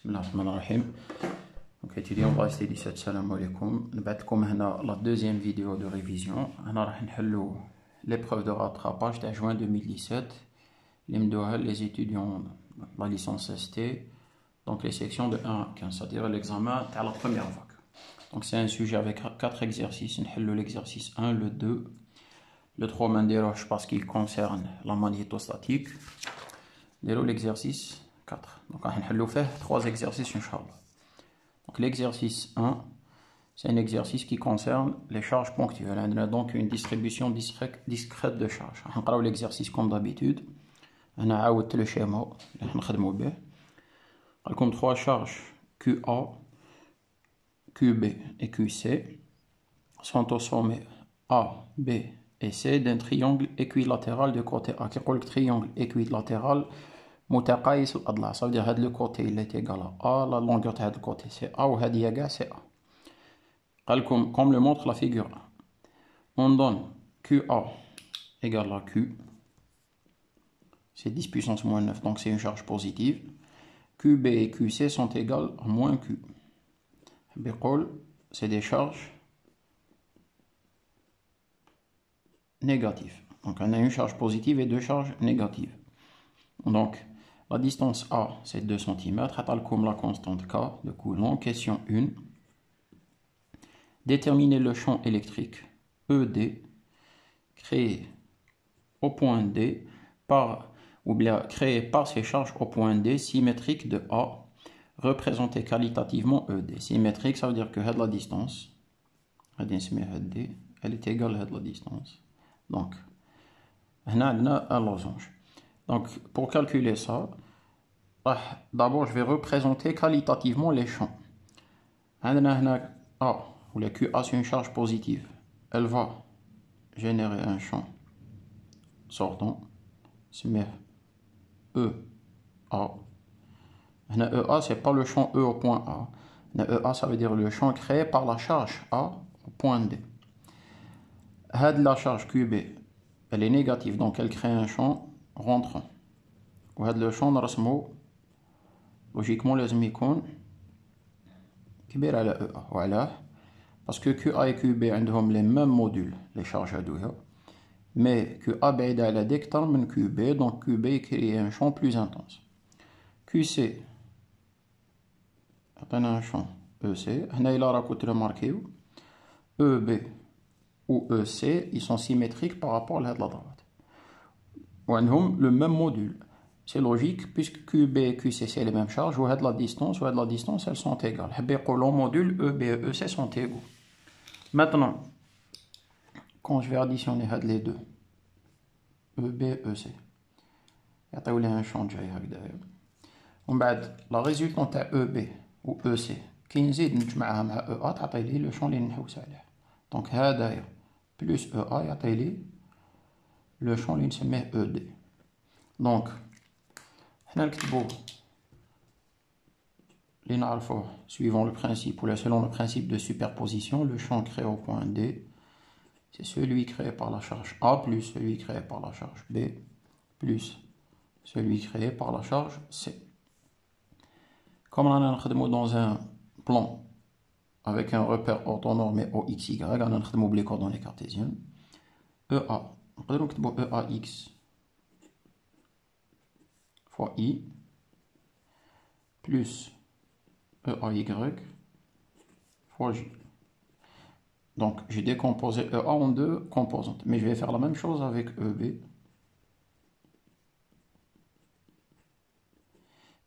Bismillahirrahmanirrahim. Donc étudiants, on va essayer de salam alaikum. نبعثكم هنا la deuxième vidéo de révision. أنا راح نحلو l'épreuve de rattrapage de juin 2017 اللي مدوها les étudiants de la licence ST, donc les sections de 1 à 15, c'est-à-dire l'examen de la première vague. Donc c'est un sujet avec 4 exercices. نحلو l'exercice 1, le 2, le 3 ما نديروهش parce qu'il concerne la magnétostatique. نديرو l'exercice 4. Donc on va faire 3 exercices inchallah. Donc l'exercice 1, c'est un exercice qui concerne les charges ponctuelles. On a donc une distribution discrète de charges. On va l'exercice comme d'habitude. On a le schéma. On a comme 3 charges QA, QB et QC sont au sommet A, B et C d'un triangle équilatéral de côté A. Qui est le triangle équilatéral متقايس الأضلاع. Ça veut dire que le côté il est égal à A, la longueur de ce côté c'est A, ou هذه égal c'est A. Comme le montre la figure 1, on donne QA égale à Q, c'est 10 puissance moins 9, donc c'est une charge positive. QB et QC sont égales à moins Q. C'est des charges négatives. Donc on a une charge positive et 2 charges négatives. Donc la distance A, c'est 2 cm. Comme la constante K de Coulomb. Question 1. Déterminer le champ électrique ED créé au point D créé par ces charges au point D symétrique de A, représenté qualitativement ED. Symétrique, ça veut dire que la distance, elle est égale à la distance. Donc, on a un losange. Donc, pour calculer ça, d'abord, je vais représenter qualitativement les champs. A, où la QA, c'est une charge positive. Elle va générer un champ sortant. C'est EA. EA, ce n'est pas le champ E au point A. EA, ça veut dire le champ créé par la charge A au point D. La charge QB, elle est négative, donc elle crée un champ rentrant. Le champ نرسمو logiquement لازم يكون كبير على EA. وعلاه parce que QA et QB عندهم les mêmes modules, les charges هادويا, mais QA بعيدة على D أكتر من QB, donc QB crée un champ plus intense. QC عطينا un champ EC. هنا إلا راكو ترماركيو EB ou EC, ils sont symétriques par rapport à la droite. وعندهم le même module. C'est logique puisque QB et QC c'est les mêmes charges, ou la distance, elles sont égales. Le module EB et EC sont égaux. Maintenant, quand je vais additionner les deux, EB et EC, il y a un champ de la résultante à EB ou EC, qui nous aide à EA, le champ اللي نحوس عليه. Donc, هذا plus EA يعطي le champ اللي نسميه ED. Donc, nous allons suivant le principe, ou selon le principe de superposition, le champ créé au point D, c'est celui créé par la charge A plus celui créé par la charge B plus celui créé par la charge C. Comme on a dans un plan avec un repère orthonormé au XY, on a les coordonnées cartésiennes. EA, on peut donc EAX fois I plus EAY fois J. Donc, j'ai décomposé EA en 2 composantes. Mais je vais faire la même chose avec EB.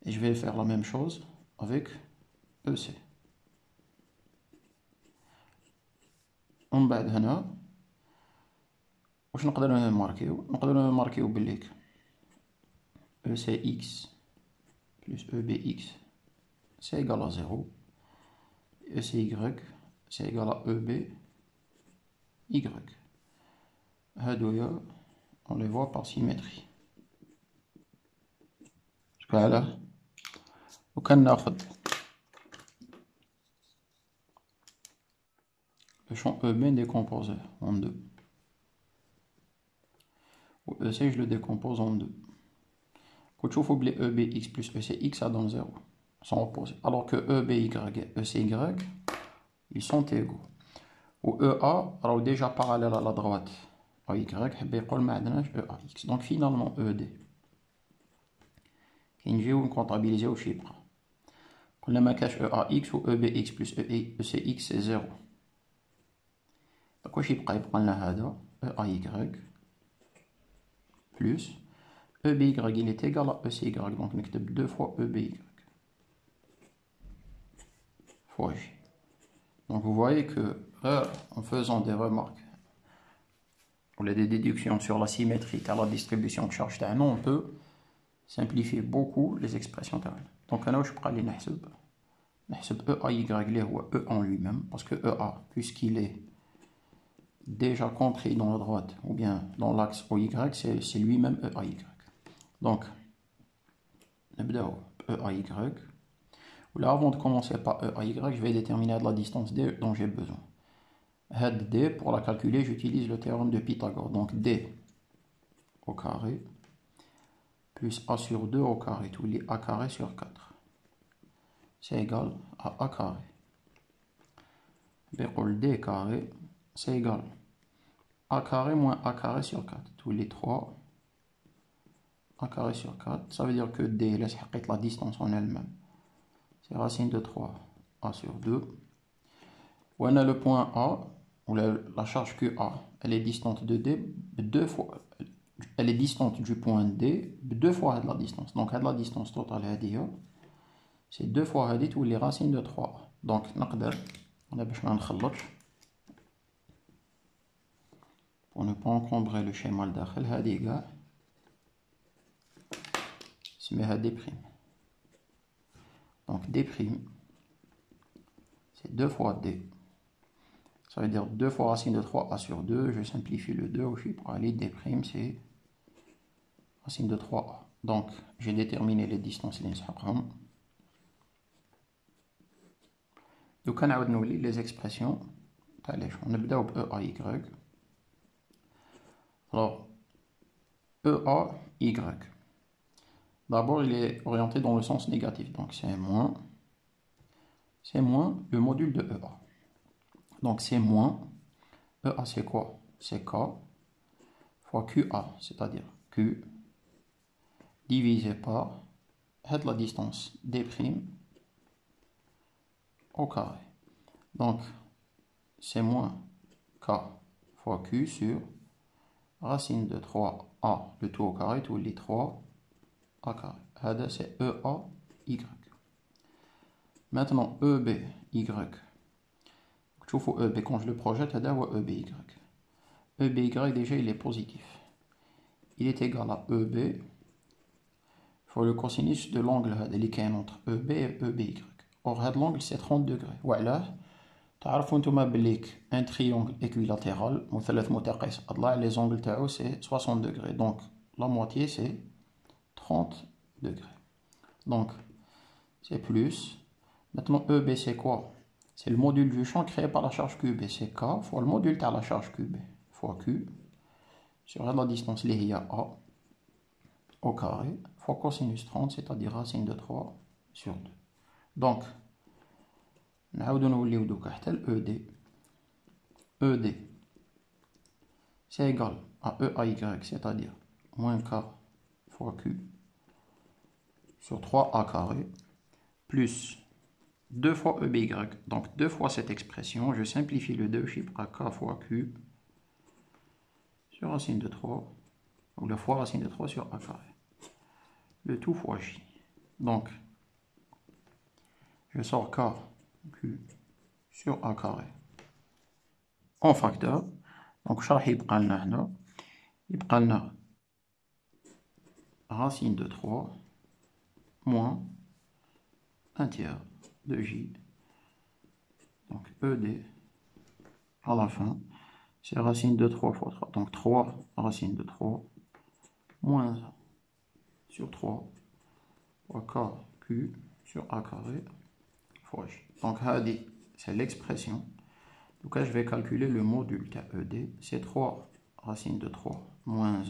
Et je vais faire la même chose avec EC. ومن بعد هنا واش نقدروا نماركيو بالليك ECX plus EBX c'est égal à 0. ECY c'est égal à EBY. On les voit par symétrie. Voilà. وكان ناخذ le champ EB décomposé en 2. Ou EC je le décompose en 2. Quand tu vois EBX plus ECX ça donne 0. sont opposés. Alors que EBY et ECY, ils sont égaux. Ou EA راهو déjà parallèle à la droite AY حب يقول ما عندناش EAX. Donc finalement ED كي نجيو نكونطابيليزيو واش يبقى قلنا ما كاش EAX و EBX plus ECX c'est 0. Donc واش يبقى لنا هذا EAY plus EBY il est égal à ECY. Donc نكتب 2 fois EBY fois J. Donc vous voyez que en faisant des remarques ou des déductions sur la symétrie à la distribution de charge تاعنا, on peut simplifier beaucoup les expressions تاعنا. Donc انا واش بقى لي نحسب EAY اللي هو E en lui-même, parce que EA puisqu'il est déjà compris dans la droite ou bien dans l'axe OY, c'est lui-même EAY. Donc نبداو EAY. Là, avant de commencer par EAY, je vais déterminer la distance D dont j'ai besoin. Head D, pour la calculer, j'utilise le théorème de Pythagore. Donc D au carré plus A sur 2 au carré, tous les A carré sur 4. C'est égal à A carré. D carré, c'est égal à A carré moins A carré sur 4. Tous les 3 A carré sur 4. Ça veut dire que D laisse la distance en elle-même. C'est racine de 3 A sur 2. Où on a le point A, où la charge QA, elle est distante de D deux fois. Elle est distante du point D deux fois la distance. Donc la distance totale c'est 2 fois tous les racines de 3. Donc on a besoin de pour ne pas encombrer le schéma الداخل هذه كاع اسمها D'. Donc D', c'est 2 fois D. Ça veut dire 2 fois racine de 3A sur 2. Je simplifie le 2 aussi pour aller D', c'est racine de 3A. Donc j'ai déterminé les distances لنسحقهم. Donc on a les expressions. On نبداو ب EAY. Alors EAY. D'abord il est orienté dans le sens négatif. Donc c'est moins le module de EA. Donc c'est moins, EA c'est quoi? C'est K fois QA, c'est-à-dire Q divisé par la distance D' au carré. Donc c'est moins K fois Q sur racine de 3A, le tout au carré, tous les 3 A carré. C'est EAY. Maintenant EBY. EB, quand je le projette, EBY. EBY déjà il est positif. Il est égal à EB fois le cosinus de l'angle qui est entre EB et EBY. Or l'angle c'est 30 degrés. Voilà. تعرفوا نتوما بلي un triangle équilatéral مثلث متقاس les angles تاعو c'est 60 degrés. Donc la moitié c'est 30 degrés. Donc c'est plus. Maintenant EB c'est quoi? C'est le module du champ créé par la charge QB. C'est K fois le module de la charge QB fois Q sur la distance liée à A au carré fois cosinus 30, c'est-à-dire racine de 3 sur 2. Donc, ED c'est égal à EAY, c'est-à-dire moins K fois Q sur 3A carré plus 2 fois EBY, donc 2 fois cette expression, je simplifie le 2 chiffre à K fois Q sur racine de 3, ou la fois racine de 3 sur A carré, le tout fois J. Donc, je sors K, Q sur A carré en facteur. Donc, شراح يبقى لنا هنا يبقى لنا racine de 3 moins 1 tiers de J. Donc ED à la fin, c'est racine de 3 fois 3. Donc 3 racine de 3 moins 1 sur 3 fois KQ sur A carré fois J. Donc c'est l'expression. Donc là je vais calculer le module KED. C'est 3 racine de 3 moins 1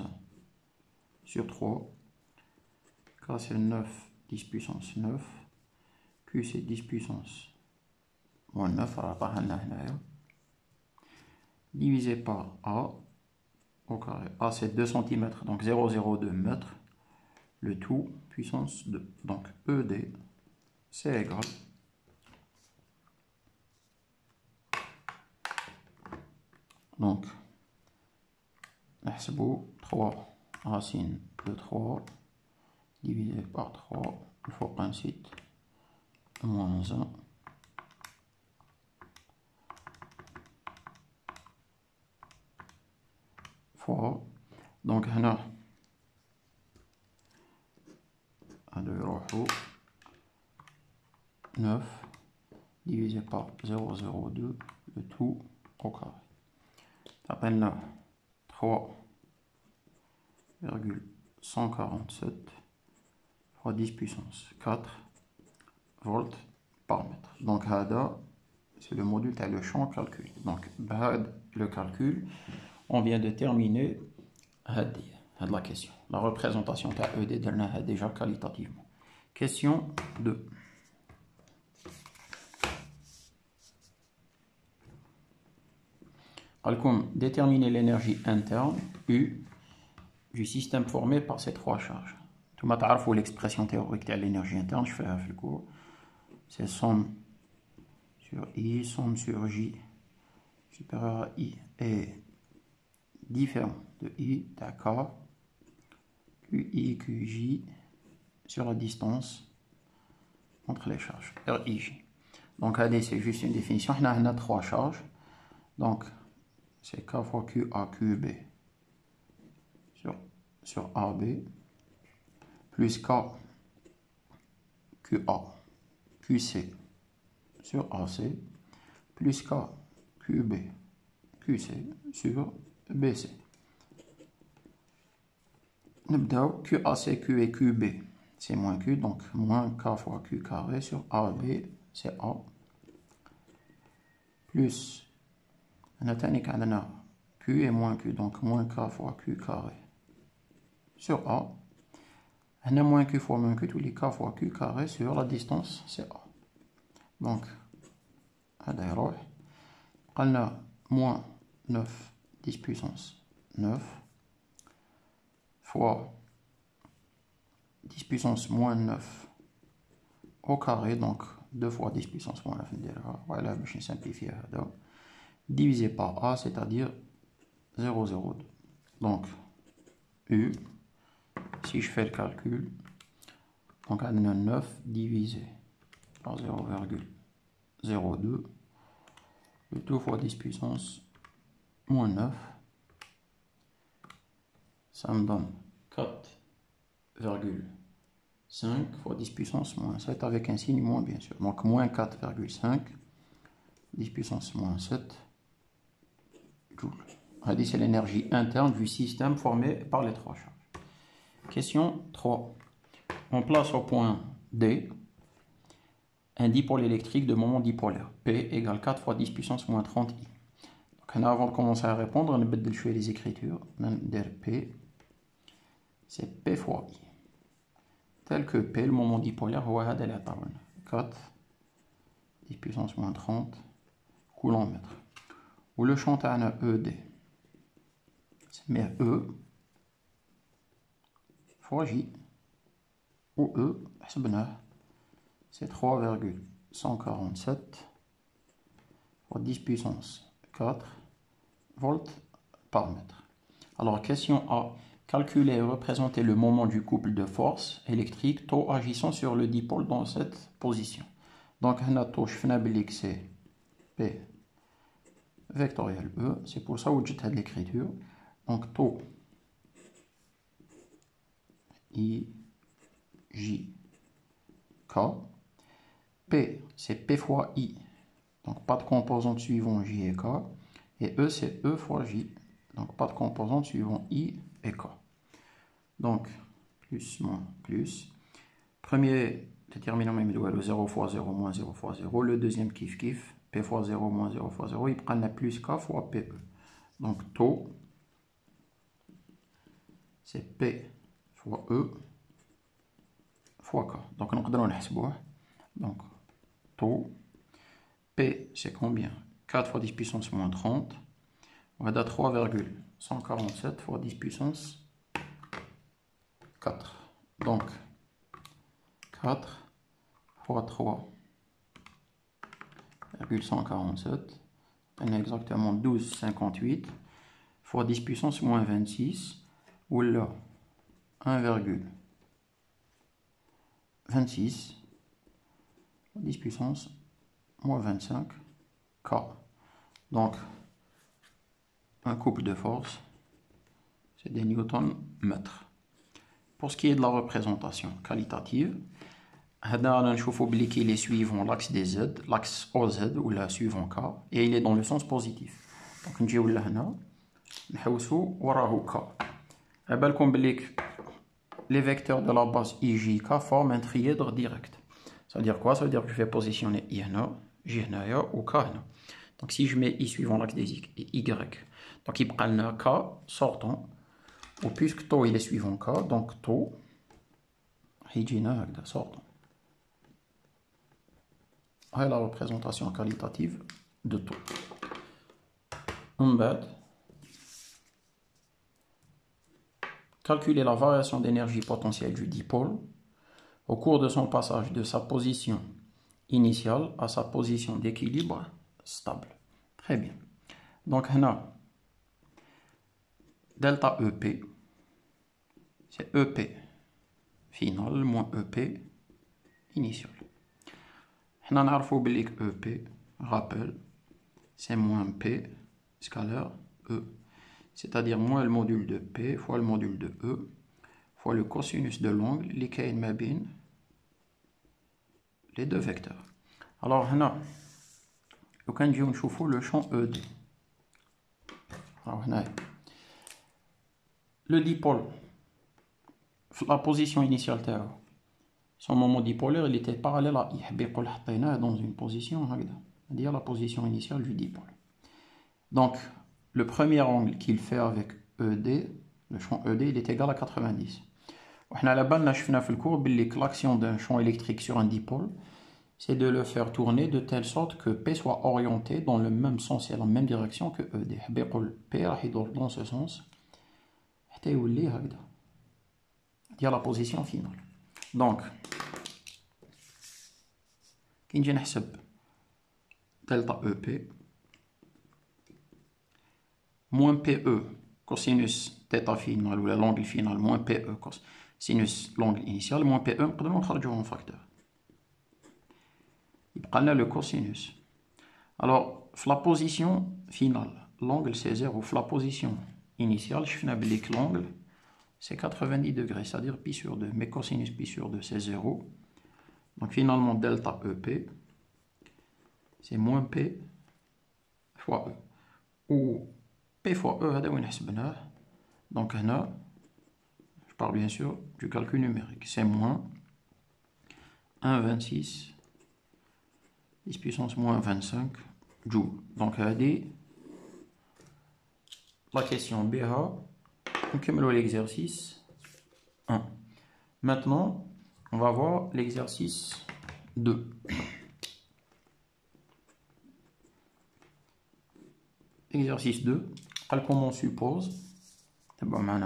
sur 3. K c'est 9, 10 puissance 9. Q c'est 10 puissance moins 9, divisé par A au carré. A c'est 2 cm, donc 0,02 mètres. Le tout puissance 2. Donc ED c'est égal donc 3 racine de 3 divisé par 3 fois principe moins 1 fois donc هنا هذا يروحوا 9 divisé par 0,02 le tout au carré. Appelle 3,147 fois 10 puissance 4 volts par mètre. Donc هذا c'est le module de le champ calculé. Donc le calcul, on vient de terminer la question. La représentation de ED déjà qualitativement. Question 2. Déterminer l'énergie interne U du système formé par ces trois charges. Tout le monde sait l'expression théorique de l'énergie interne, je fais un le cours. C'est somme sur I, somme sur J supérieur à I est différent de I, d'accord, QI, QJ sur la distance entre les charges, RIJ. Donc AD c'est juste une définition, on a trois charges, donc c'est K fois QA, QB sur AB, plus K, QA, QC sur AC, plus K, QB, QC sur BC. نبداو QAC, Q et QB c'est moins Q, donc moins K fois Q carré sur AB c'est A, plus Q et moins Q, donc moins K fois Q carré sur A. On a moins Q fois moins Q, tous les K fois Q carré sur la distance c'est A. Donc on a moins 9 10 puissance 9 fois 10 puissance moins 9 au carré, donc 2 fois 10 puissance moins 9, voilà, je vais simplifier, divisé par A, c'est-à-dire 0,02. Donc U, si je fais le calcul, donc on a 9 divisé par 0,02, le tout fois 10 puissance moins 9, ça me donne 4,5 fois 10 puissance moins 7 avec un signe moins bien sûr. Donc moins 4,5, 10 puissance moins 7 joules. C'est l'énergie interne du système formé par les trois charges. Question 3. On place au point D un dipôle électrique de moment dipolaire. P égale 4 fois 10 puissance moins 30 I. Donc avant de commencer à répondre, on va changer les écritures. P, c'est P fois I. Tel que P, le moment dipolaire, c'est 4 10 puissance moins 30 coulomb-mètre. Ou le champ à ED, c'est E fois J, ou E, c'est 3,147 fois 10 puissance 4 volts par mètre. Alors, question A. Calculer et représenter le moment du couple de force électrique taux agissant sur le dipôle dans cette position. Donc, on a taux, c'est P vectoriel E. C'est pour ça que j'ai l'écriture. Donc, taux I, J, K. P, c'est P fois I. Donc, pas de composante suivant J et K. Et E, c'est E fois J. Donc, pas de composante suivant I et K. Donc, plus, moins, plus. Premier déterminant, même le 0 fois 0, moins 0 fois 0. Le deuxième kiff kiff. P fois 0, moins 0 fois 0. Il prend la plus K fois PE. Donc, taux, c'est P fois E fois K. Donc, on peut le faire. Donc, taux. P, c'est combien? 4 fois 10 puissance moins 30. On va à 3,147 fois 10 puissance 4. Donc, 4 fois 3,147. On a exactement 12,58 fois 10 puissance moins 26. Ou là, 1,26 10 puissance moins 25 K. Donc, un couple de force, c'est des newtons-mètres. Pour ce qui est de la représentation qualitative, on a qu'il est suivant l'axe des Z, l'axe OZ ou la suivant K, et il est dans le sens positif. Donc, on dit là, نحوسو وراه K. Les vecteurs de la base IJK forment un trièdre direct. Ça veut dire quoi? Ça veut dire que je vais positionner I هنا, J هنايا ou K هنا. Donc si je mets I suivant l'axe des Y, donc il prend K sortant, ou puisque taux il est suivant K, donc taux يجينا هكذا sortant. C'est la représentation qualitative de taux. En bas, calculer la variation d'énergie potentielle du dipôle au cours de son passage de sa position initiale à sa position d'équilibre stable. Très bien. Donc, on a delta EP, c'est EP final moins EP initial. On a que EP, rappel, c'est moins P scalaire E. C'est-à-dire moins le module de P fois le module de E fois le cosinus de l'angle qui est entre les deux vecteurs. Alors, on a le champ ED. Alors, le dipôle, la position initiale, son moment dipolaire, il était parallèle à I. Dans une position, c'est-à-dire la position initiale du dipôle. Donc, le premier angle qu'il fait avec ED, le champ ED, il est égal à 90. On a le cours que l'action d'un champ électrique sur un dipôle, c'est de le faire tourner de telle sorte que P soit orienté dans le même sens et la même direction que ED. P dans ce sens, c'est la position finale. Donc, quand je نحسب delta EP moins PE cosinus θ final ou l'angle final moins PE cosinus l'angle initial moins PE نقدروا نخرجوه en facteur. Il prend là le cosinus. Alors, la position finale, l'angle c'est 0. La position initiale, je fais que l'angle c'est 90 degrés, c'est-à-dire pi sur 2. Mais cosinus pi sur 2 c'est 0. Donc finalement, delta EP, c'est moins P fois E. Ou P fois E, donc là, je parle bien sûr du calcul numérique, c'est moins 1,26 10 puissance moins 25 joules. Donc la question B, on cumule l'exercice 1. Maintenant, on va voir l'exercice 2. Exercice 2, comme on suppose, donc on a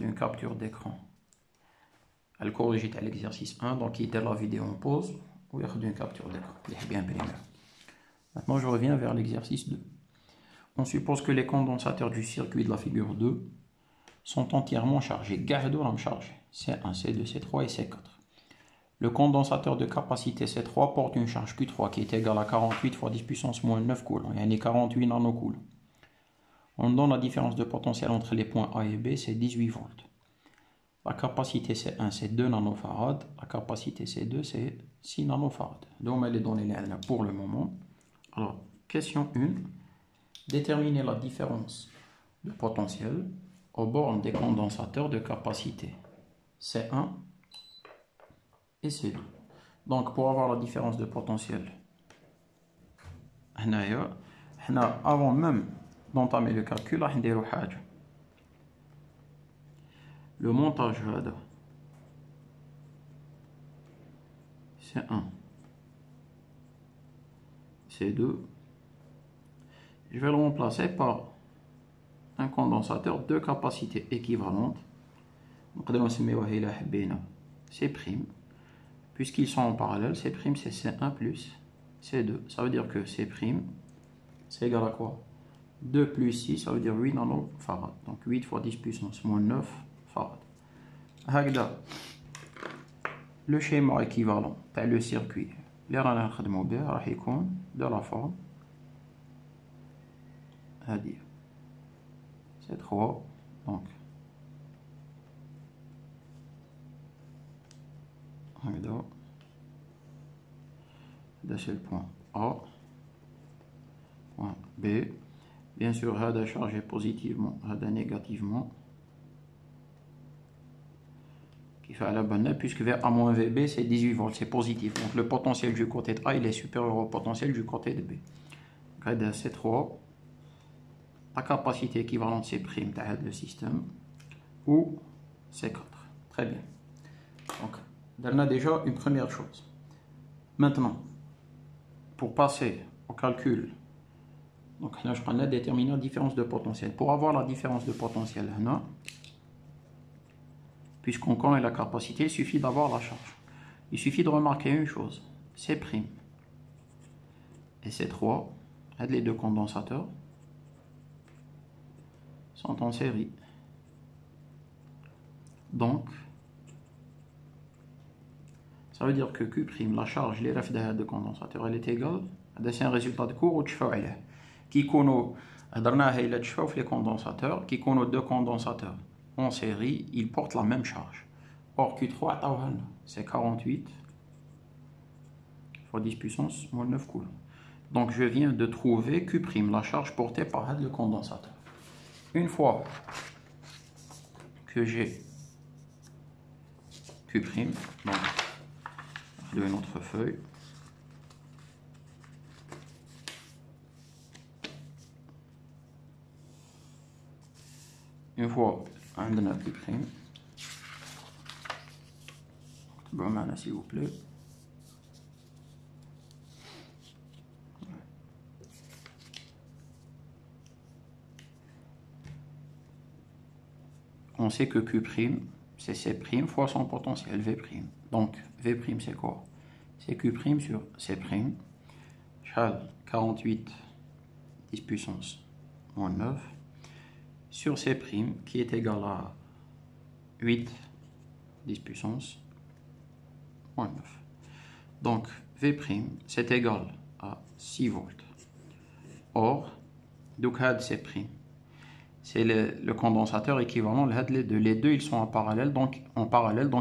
une capture d'écran. Elle corrige l'exercice 1, donc il était la vidéo en pause, ou il y a une capture d'écran. Maintenant, je reviens vers l'exercice 2. On suppose que les condensateurs du circuit de la figure 2 sont entièrement chargés. C1, C2, C3 et C4. Le condensateur de capacité C3 porte une charge Q3 qui est égale à 48 fois 10 puissance moins 9 coulombs. Il y a 48 nanocoulombs. On donne la différence de potentiel entre les points A et B, c'est 18 volts. La capacité C1, c'est 2 nanofarads. La capacité C2, c'est 6 nanofarads. Donc, elle est donnée là pour le moment. Alors, question 1. Déterminer la différence de potentiel aux bornes des condensateurs de capacité C1 et C2. Donc, pour avoir la différence de potentiel, avant même d'entamer le calcul, le montage C1 C2. Je vais le remplacer par un condensateur de capacité équivalente. C', puisqu'ils sont en parallèle, C' c'est C1 plus C2. Ça veut dire que C', c'est égal à quoi? 2 plus 6, ça veut dire 8 nanofarad. Donc 8 fois 10 puissance moins 9 farad. هكذا le schéma équivalent تاع le circuit اللي رانا نخدمو به راح يكون de la forme هذه c'est 3. donc هكذا هذا c'est le point A, point B. Bien sûr هذا chargé positivement هذا négativement qui fait à la bonne, puisque vers A-VB c'est 18 volts, c'est positif. Donc le potentiel du côté de A il est supérieur au potentiel du côté de B. Donc c'est 3. La capacité équivalente c'est prime de le système, ou c'est 4. Très bien. Donc on a déjà une première chose. Maintenant, pour passer au calcul, donc là je prends la déterminer la différence de potentiel. Pour avoir la différence de potentiel, puisqu'on connaît la capacité, il suffit d'avoir la charge. Il suffit de remarquer une chose, C' et C3, les deux condensateurs, sont en série. Donc, ça veut dire que Q', la charge, les refs de condensateur, elle est égale. C'est un résultat de cours qui connaît les condensateurs, qui connaît deux condensateurs en série, ils portent la même charge. Or, Q3, c'est 48 fois 10 puissance moins 9 coulombs. Donc, je viens de trouver Q', la charge portée par le condensateur. Une fois que j'ai Q', donc, de une autre feuille, une fois on a Q', bon maintenant s'il vous plaît, on sait que Q' c'est C' fois son potentiel V'. Donc V' c'est quoi? C'est Q' sur C', 48 10 puissance moins 9 sur C' qui est égal à 8 10 puissance moins 9. Donc V' c'est égal à 6 volts. Or, donc C', c'est le condensateur équivalent, les deux ils sont en parallèle, donc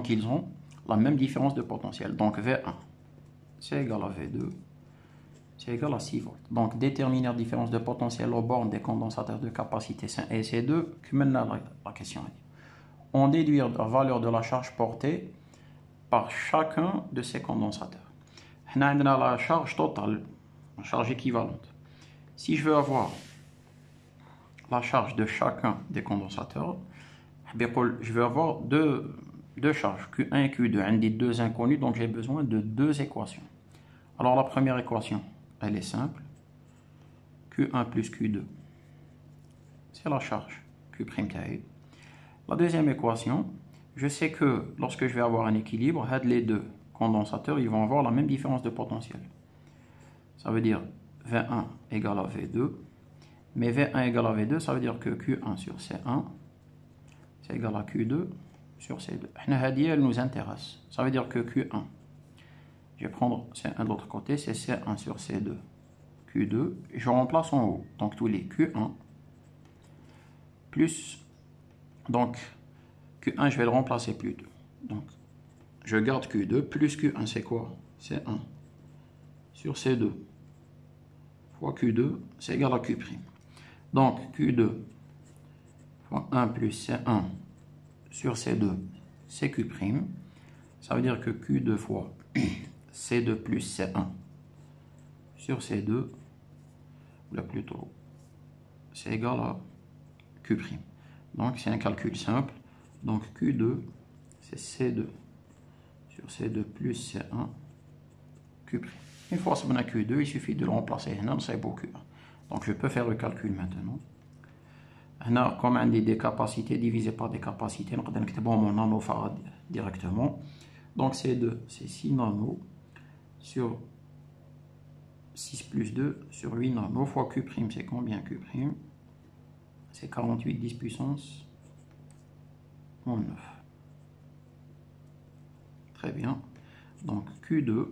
ils ont la même différence de potentiel. Donc V1 c'est égal à V2, c'est égal à 6 volts. Donc déterminer la différence de potentiel aux bornes des condensateurs de capacité C1 et C2, que maintenant la question est. On déduit la valeur de la charge portée par chacun de ces condensateurs. On a la charge totale, la charge équivalente. Si je veux avoir la charge de chacun des condensateurs, je vais avoir deux charges, Q1 et Q2, un des deux inconnus, donc j'ai besoin de deux équations. Alors la première équation, elle est simple, Q1 plus Q2, c'est la charge Q'. La deuxième équation, je sais que lorsque je vais avoir un équilibre, les deux condensateurs, ils vont avoir la même différence de potentiel. Ça veut dire V1 égale à V2, mais V1 égale à V2, ça veut dire que Q1 sur C1, c'est égal à Q2 sur C2. Elle nous intéresse. Ça veut dire que Q1, je vais prendre C1 de l'autre côté, c'est C1 sur C2, Q2, et je remplace en haut. Donc tous les Q1 plus, donc Q1, je vais le remplacer plus 2. Donc je garde Q2 plus Q1, c'est quoi? C'est 1 sur C2 fois Q2, c'est égal à Q'. Donc Q2 fois 1 plus C1 sur C2, c'est Q'. Ça veut dire que Q2 fois C2 plus C1 sur C2, ou là plutôt, c'est égal à Q'. Donc c'est un calcul simple. Donc Q2, c'est C2 sur C2 plus C1 Q'. Une fois qu'on a Q2, il suffit de le remplacer هنا نصايبو Q1. Donc je peux faire le calcul maintenant. هنا comme on dit des capacités divisées par des capacités, نقدر نكتبهم en nanofarad directement. Donc c'est 2, c'est 6 nano sur 6 plus 2 sur 8 nano fois Q', c'est combien Q'? C'est 48 10 puissance moins 9. Très bien. Donc Q2,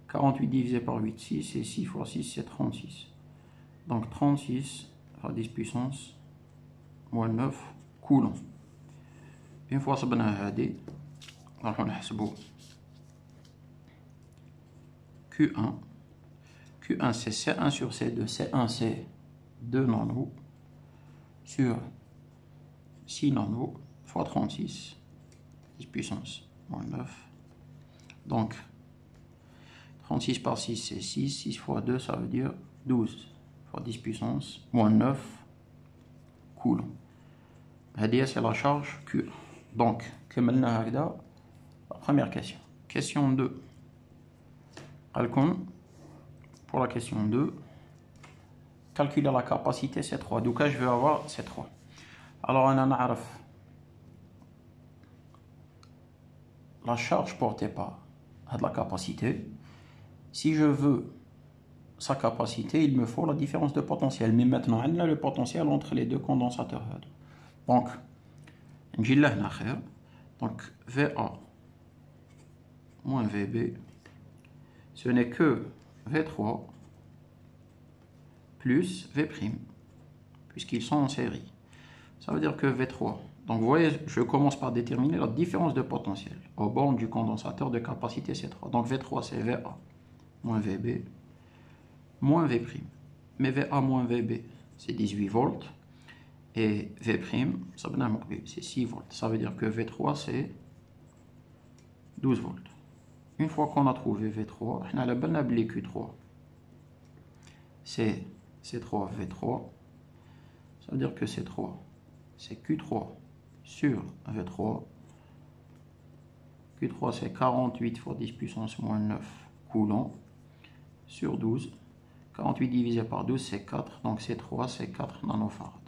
48 divisé par 8, 6, et 6 fois 6, c'est 36. Donc 36 fois 10 puissance moins 9 coulomb. Une fois صبنا هادي نروحو نحسبو Q1. Q1 c'est C1 sur C2. C1 c'est 2 nano sur 6 nano fois 36, 10 puissance moins 9. Donc 36 par 6 c'est 6, 6 fois 2 ça veut dire 12 fois 10 puissance moins 9 coulomb. C'est la charge Q. Donc, la première question. Question 2. Pour la question 2, calculer la capacité C3. Donc, je veux avoir C3. Alors, on a la charge portée par la capacité. Si je veux sa capacité, il me faut la différence de potentiel. Mais maintenant, on a le potentiel entre les deux condensateurs. Donc, donc VA moins VB, ce n'est que V3 plus V', puisqu'ils sont en série. Ça veut dire que V3, donc vous voyez, je commence par déterminer la différence de potentiel aux bornes du condensateur de capacité C3. Donc V3 c'est VA moins VB moins V'. Mais VA moins VB c'est 18 volts. Et V', c'est 6 volts. Ça veut dire que V3, c'est 12 volts. Une fois qu'on a trouvé V3, on a la bonne Q3. C'est C3 V3. Ça veut dire que C3, c'est Q3 sur V3. Q3, c'est 48 fois 10 puissance moins 9 coulomb sur 12. 48 divisé par 12, c'est 4. Donc C3, c'est 4 nanofarad.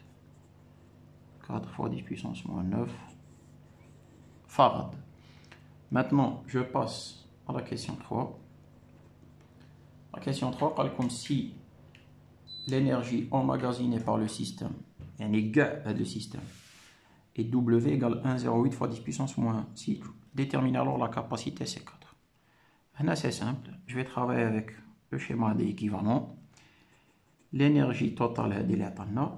4 fois 10 puissance moins 9 farad. Maintenant, je passe à la question 3. La question 3, comme si l'énergie emmagasinée par le système, le système, est W égale 1,08 fois 10 puissance moins 6, détermine alors la capacité C4. Là, c'est simple. Je vais travailler avec le schéma des équivalents. L'énergie totale de l'atana,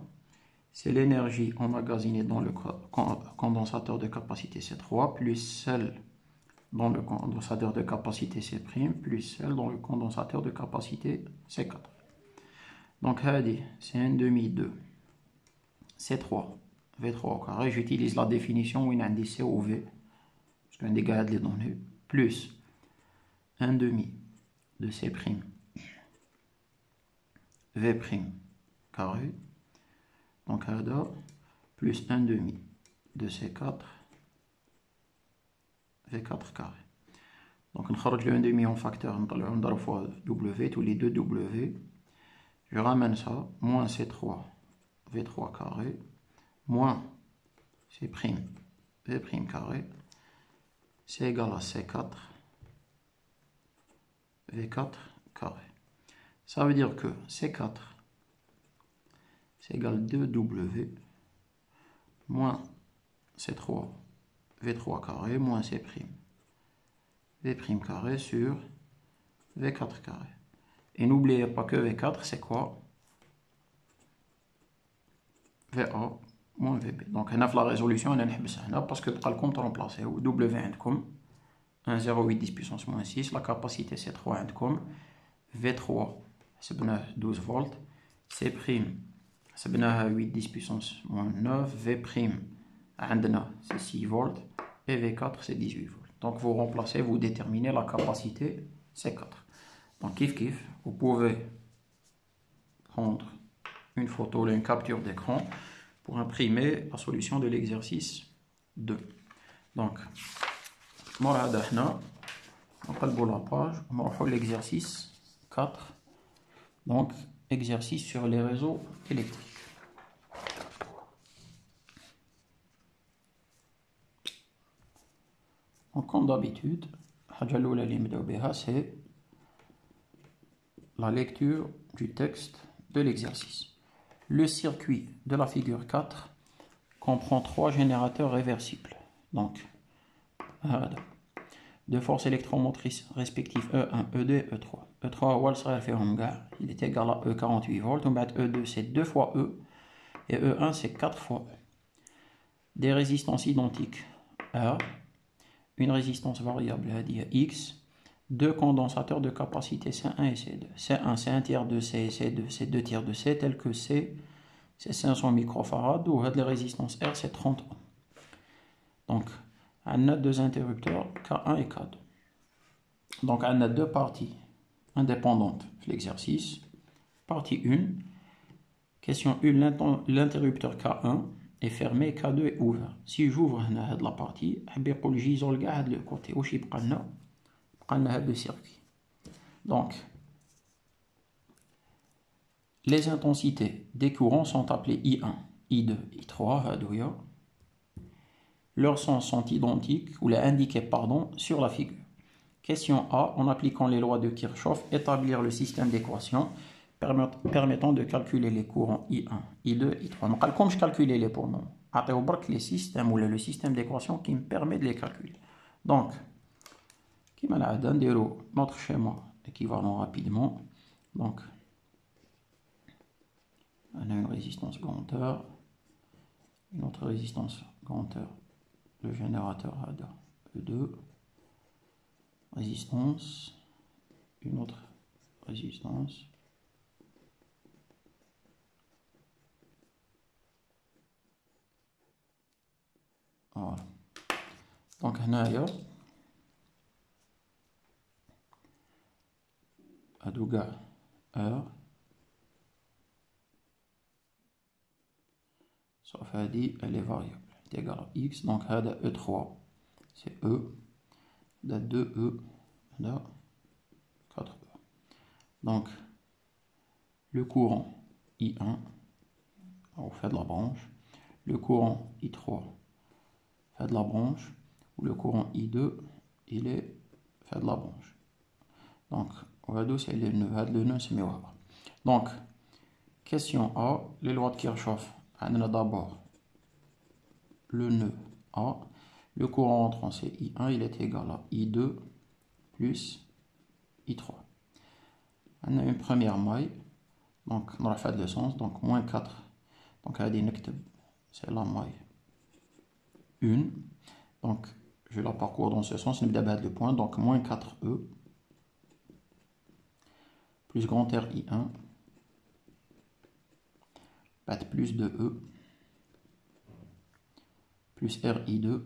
c'est l'énergie emmagasinée dans le condensateur de capacité C3 plus celle dans le condensateur de capacité C' plus celle dans le condensateur de capacité C4. Donc, c'est 1 demi 2 C3 V3 au carré. J'utilise la définition où il y a un C ou V, parce qu'on dégage les données, plus 1 demi de C' V' carré. Donc, plus 1 demi de C4 V4 carré. Donc, on sort le 1 demi en facteur, on a fois W, tous les deux W. Je ramène ça, moins C3 V3 carré, moins C' V' carré, c'est égal à C4 V4 carré. Ça veut dire que C4 c'est égal à 2W moins C3 V3 carré moins C' V' carré sur V4 carré. Et n'oubliez pas que V4 c'est quoi? VA moins VB. Donc on a la résolution, on a parce que le le remplacer W عندكم 1,08 10 puissance moins 6, la capacité C3 عندكم V3 c'est 12 volts, C' c'est 8 10 puissance moins 9, V' c'est 6 volts et V4 c'est 18 volts. Donc vous remplacez, vous déterminez la capacité C4. Donc kiff, vous pouvez prendre une photo, une capture d'écran pour imprimer la solution de l'exercice 2. Donc, نقلبوا la page ونروحوا l'exercice 4. Donc exercice sur les réseaux électriques. Donc comme d'habitude, c'est la lecture du texte de l'exercice. Le circuit de la figure 4 comprend 3 générateurs réversibles. Donc, de force électromotrice respective E1, E2 et E3. E3, il est égal à E 48 volts. E2, c'est 2 fois E. Et E1, c'est 4 fois E. Des résistances identiques R. Une résistance variable, X. Deux condensateurs de capacité C1 et C2. C1, c'est 1 tiers de C et C2, c'est 2 tiers de C, tel que C, c'est 500 microfarad, ou la résistance R, c'est 30 ohms. Donc, on a deux interrupteurs, K1 et K2. Donc, on a deux parties indépendantes de l'exercice. Partie 1, question 1, l'interrupteur K1 est fermé, K2 est ouvert. Si j'ouvre la partie, j'isole le côté où je le circuit. Donc, les intensités des courants sont appelées I1, I2, I3, leurs sens sont identiques, ou indiqués, pardon, sur la figure. Question A, en appliquant les lois de Kirchhoff, établir le système d'équations permettant de calculer les courants I1, I2, I3. Comme je calculais les pour moi, les systèmes ou le système d'équations qui me permet de les calculer. Donc, qui m'a donné notre schéma équivalent rapidement. Donc, on a une résistance grand R, une autre résistance grand R, le générateur ADA E2, résistance, une autre résistance, voilà. Donc, on a Adouga R, sauf elle est variable, est égale à X, donc Ada E3, c'est E, Ada 2E, Ada 4E. Donc, le courant I1, on fait de la branche, le courant I3 fait de la branche, ou le courant I2, il est fait de la branche. Donc, c'est le nœud, c'est mieux. Donc, question A, les lois de Kirchhoff. On a d'abord le nœud A. Le courant entrant, c'est I1, il est égal à I2 plus I3. On a une première maille, donc on a fait le sens, donc moins 4. Donc, c'est la maille 1. Donc, je la parcours dans ce sens, le point, donc moins 4E plus grand R I1 plus 2E plus R I2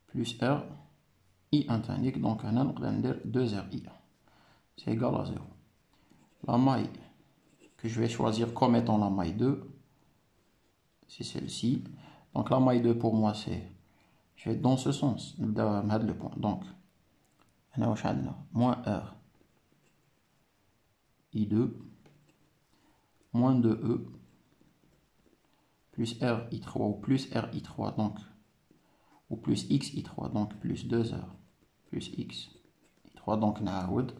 plus R I1, donc on a 2R I1. C'est égal à 0. La maille que je vais choisir comme étant la maille 2, c'est celle-ci. Donc la maille 2 pour moi, c'est, je vais dans ce sens, le point. Donc, on a moins R I2 moins 2E plus R I3 ou plus R I3, donc, ou plus X I3, donc plus 2R plus X I3, donc نعاود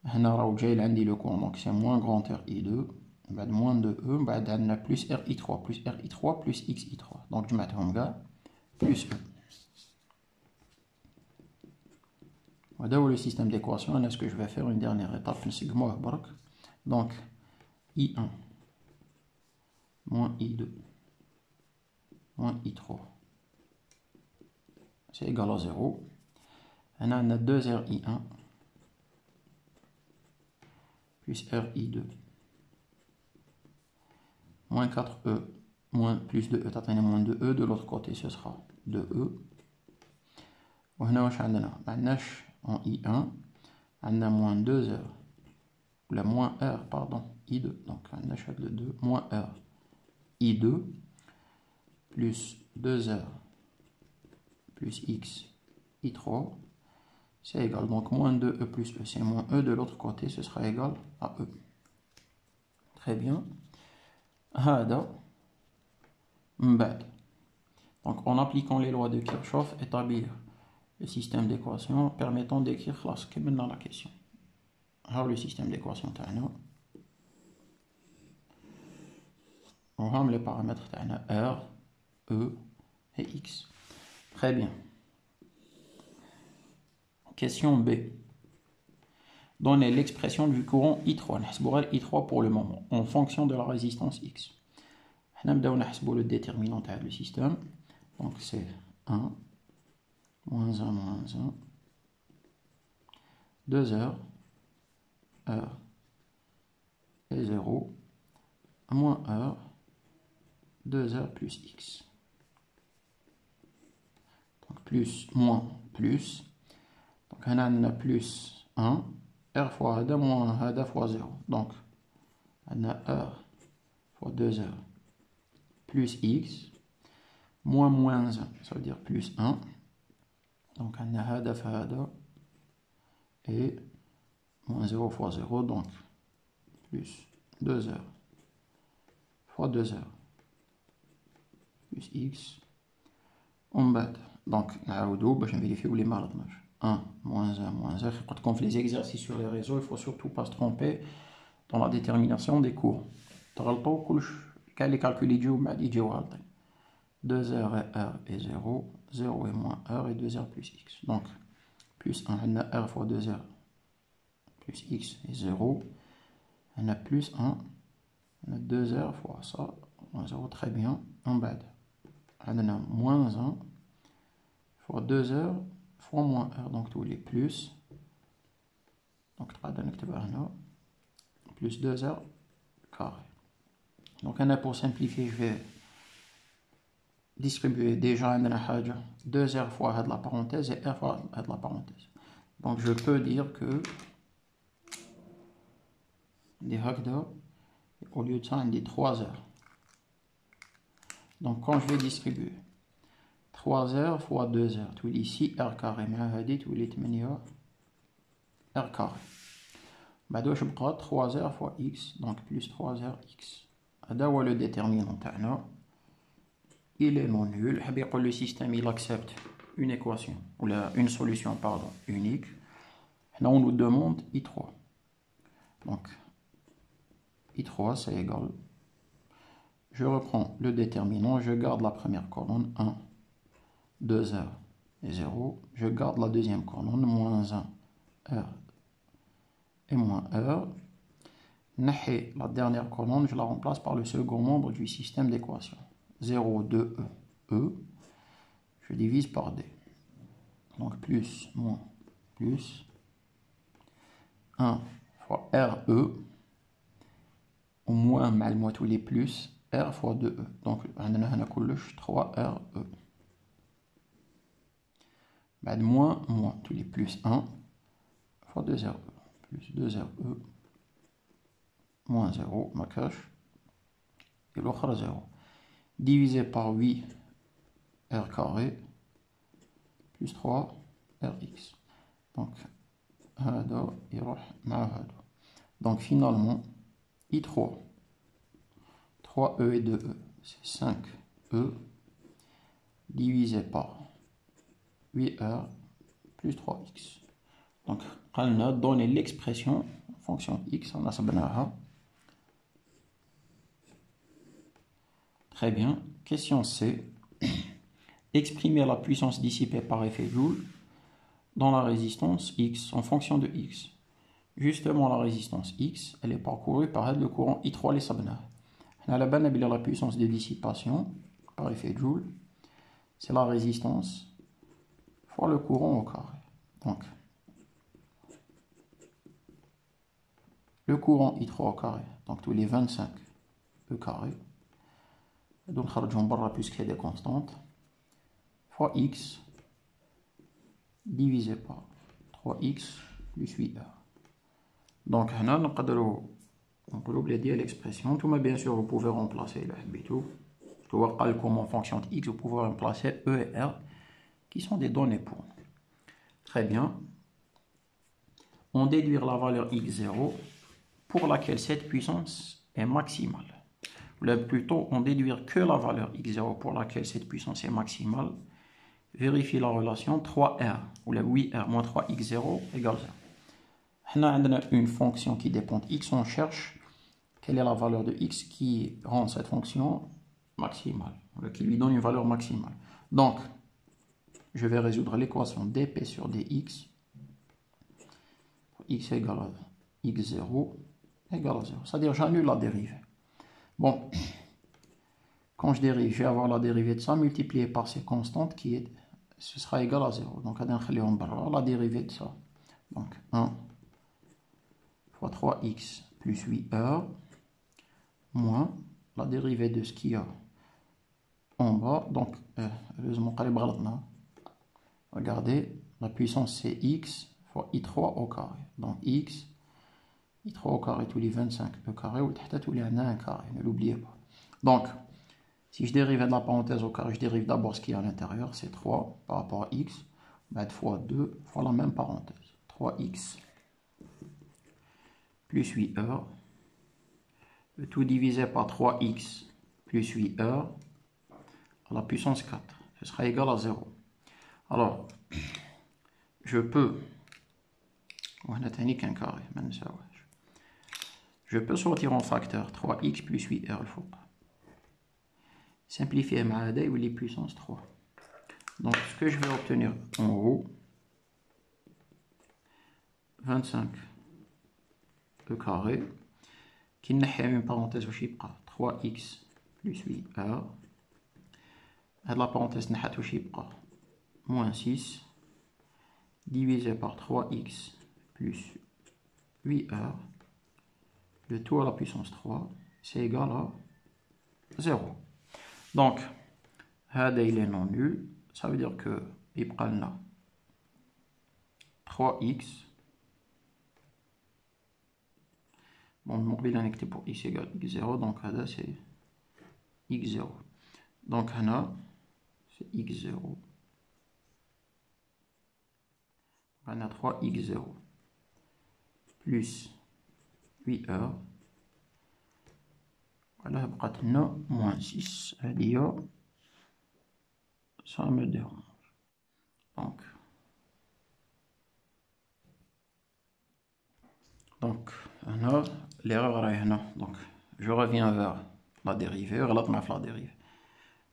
هنا راهو جاي عندي le courant, donc c'est moins grand R I2 بعد moins 2E بعد عندنا plus R I3 plus R I3 plus X I3, donc جمعتهم كاع plus E. وهذا هو le système d'équation. Est-ce que je vais faire une dernière étape نسقموه برك. Donc I1 moins I2 moins I3 c'est égal à 0. On a 2R I1 plus R I2 moins 4E moins plus 2E, moins 2E, de l'autre côté ce sera 2E. وهنا واش عندنا؟ معناش en I1 عندنا moins 2R ou la moins R pardon I2, donc on achète le 2 moins R I2 plus 2R plus x I3, c'est égal. Donc moins 2e plus e, c'est moins e de l'autre côté, ce sera égal à e. Très bien. هذا من بعد. Donc en appliquant les lois de Kirchhoff, établir le système d'équations permettant d'écrire خلاص كملنا la question. ها le système d'équations تاعنا. وهم les paramètres تاعنا R, E et X. Très bien. Question B. Donnez l'expression du courant I3. نحسبوا I3 pour le moment en fonction de la résistance X. حنا نبداو نحسبوا le déterminant تاع le système. Donc c'est 1, moins 1, moins 1, 2 heures, heure et 0, moins heure, 2 heures plus x. Donc plus, moins, plus. Donc on a plus 1, r fois hada moins hada fois 0. Donc on a heure fois 2 heures plus x. Moins 1, ça veut dire plus 1. Donc on a hada fois hada et moins 0 fois 0. Donc plus 2 heures fois 2 heures plus x. On bat. Donc نعاودو باش نفيريفيو لي ما غلطناش. 1 moins 1 moins 1. Quand on fait les exercices sur les réseaux, il faut surtout pas se tromper dans la détermination des cours. تغلطوا كلش كاين لي كالكول يجيو من بعد يجيو غالطين. 2 heures et r et 0, 0 et moins r et 2 heures plus x. Donc plus 1, on a r fois 2 heures plus x et 0. On a plus 1, on a 2 heures fois ça, moins 0, très bien. En bas, on a moins 1 fois 2 heures fois moins r, donc tous les plus. Donc plus 2 heures carré. Donc on a pour simplifier, je vais distribuer déjà 2 heures fois la parenthèse et r fois la parenthèse. Donc je peux dire que au lieu de ça, on dit 3 heures. Donc quand je vais distribuer 3 heures fois 2 heures, tu lis ici r carré, mais tu lis 8 r carré. بعد je prends 3 heures fois x, donc plus 3 heures x. هذا هو le déterminant تاعنا. Il est non nul. Le système il accepte une équation ou une solution pardon unique. Là on nous demande I3. Donc I3 c'est égal. Je reprends le déterminant, je garde la première colonne 1, 2 heures et 0. Je garde la deuxième colonne moins 1 heure et moins heure. La dernière colonne, je la remplace par le second membre du système d'équation. 0, 2, E. Je divise par D. Donc plus, moins, plus. 1 fois RE. Au moins, mal moi tous les plus. R fois 2E. Donc, on a 3RE. Moins, moins, tous les plus 1 fois 2RE. Plus 2RE. Moins 0, ma cache. Et l'autre 0. Divisé par 8 r carré plus 3 rx. Donc, donc finalement, I3, 3e et 2e, c'est 5e divisé par 8r plus 3x. Donc, on a donné l'expression en fonction x, on a sabnaha. Très bien. Question C. Exprimer la puissance dissipée par effet Joule dans la résistance X en fonction de X. Justement, la résistance X, elle est parcourue par le courant I3 les sabna. On a la puissance de dissipation par effet Joule. C'est la résistance fois le courant au carré. Donc, le courant I3 au carré, donc tous les 25 E carré. Donc, on va puisqu'il y a des constantes, fois x divisé par 3x plus 8r. Donc, on peut oublier l'expression. Tout, mais bien sûr, vous pouvez remplacer le habitu. Comment en fonction de x, vous pouvez remplacer e et r. qui sont des données pour nous. Très bien. On déduit la valeur x0 pour laquelle cette puissance est maximale. Ou plutôt, on déduire que la valeur x0 pour laquelle cette puissance est maximale. Vérifie la relation 3r, ou la 8r moins 3x0 égale 0. On a une fonction qui dépend de x, on cherche quelle est la valeur de x qui rend cette fonction maximale, qui lui donne une valeur maximale. Donc, je vais résoudre l'équation dp sur dx. X égale à x0 égale à 0. C'est-à-dire, j'annule la dérivée. Bon, quand je dérive, je vais avoir la dérivée de ça multipliée par ces constantes ce sera égal à 0. Donc, la dérivée de ça. Donc, 1 fois 3x plus 8r moins la dérivée de ce qu'il y a en bas. Donc, heureusement, regardez, la puissance c'est x fois i3 au carré. Donc, x, i3 au carré, tous les 25 au carré, ou tous les 1 carré, ne l'oubliez pas. Donc, si je dérive de la parenthèse au carré, je dérive d'abord ce qu'il y a à l'intérieur, c'est 3 par rapport à x, fois 2 fois la même parenthèse. 3x plus 8r, tout divisé par 3x plus 8r à la puissance 4. Ce sera égal à 0. Alors, je peux... Je peux sortir en facteur 3x plus 8r الفوق. Simplifier مع هذا يولي puissance 3. Donc ce que je vais obtenir en haut, 25 au carré, qui نحي une parenthèse واش يبقى 3x plus 8r. هاد la parenthèse نحات واش يبقى moins 6 divisé par 3x plus 8r, le tout à la puissance 3, c'est égal à 0. Donc, هذا il est non nul, ça veut dire que يبقى لنا 3x. Bon, on a نكتب pour x égale x0, donc هذا c'est x0. Donc هنا c'est x0. On a 3x0 plus 8r. Voilà, بقات لنا moins 6. هذه ça me dérange. Donc l'erreur est là. Donc je reviens vers la dérivée. La dérivée.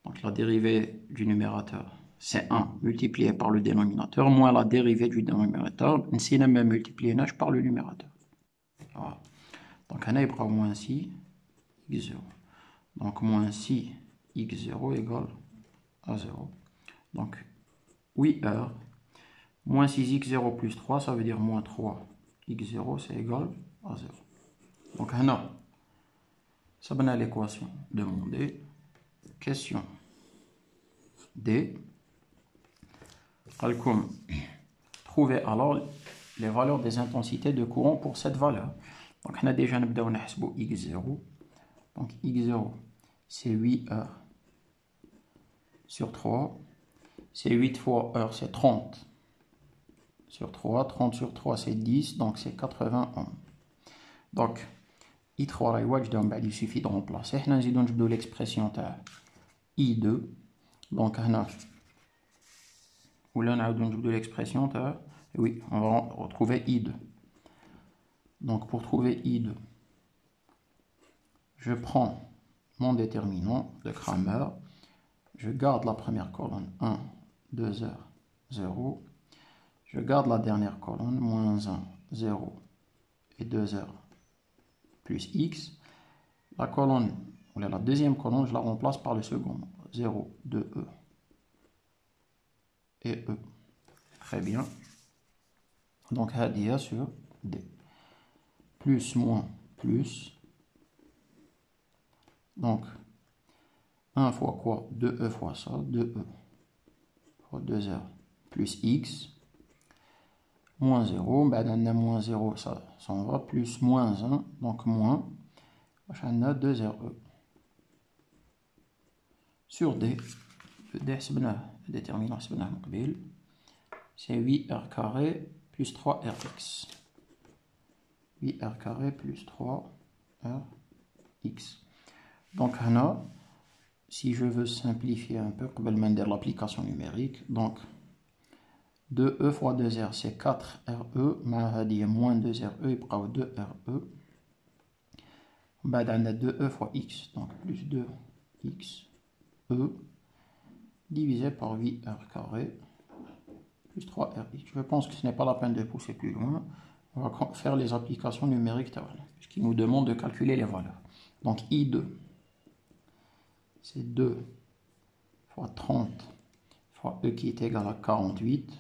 Donc la dérivée du numérateur, c'est 1 multiplié par le dénominateur moins la dérivée du dénominateur. Ici, on a multiplié par le numérateur. Voilà. Donc on a moins 6 x0. Donc moins 6 x0 égale à 0. Donc 8r moins 6x0 plus 3, ça veut dire moins 3x0, c'est égal à 0. Donc là, ça donne l'équation demandée. Question D. Trouver alors les valeurs des intensités de courant pour cette valeur. Donc on a déjà x0. Donc x0 c'est 8r sur 3. C'est 8 fois r, c'est 30 sur 3. 30 sur 3, c'est 10, donc c'est 81. Donc, il suffit de remplacer. On a l'expression I2. Donc, on a l'expression oui, on va retrouver I2. Donc, pour trouver I2, je prends mon déterminant de Cramer. Je garde la première colonne 1, 2h, 0. Je garde la dernière colonne, moins 1, 0 et 2h plus x. La colonne, ou la deuxième colonne, je la remplace par le second nombre, 0, 2e et e. Très bien. Donc, hadia sur D. Plus, moins, plus. Donc, 1 fois quoi? 2e fois ça, 2e fois 2r plus x, moins 0, ben on a moins 0, ça s'en va, plus moins 1, donc moins, on a 2re. Sur D, D, le déterminant c'est 8r carré plus 3rx. 8r carré plus 3rx. Donc, si je veux simplifier un peu, l'application numérique, donc 2e fois 2r c'est 4re, moins 2re, il y a 2re. On a 2e fois x, donc plus 2x e divisé par 8r carré plus 3rx. Je pense que ce n'est pas la peine de pousser plus loin. On va faire les applications numériques, puisqu'il nous demande de calculer les valeurs. Donc I2, c'est 2 fois 30 fois E qui est égal à 48,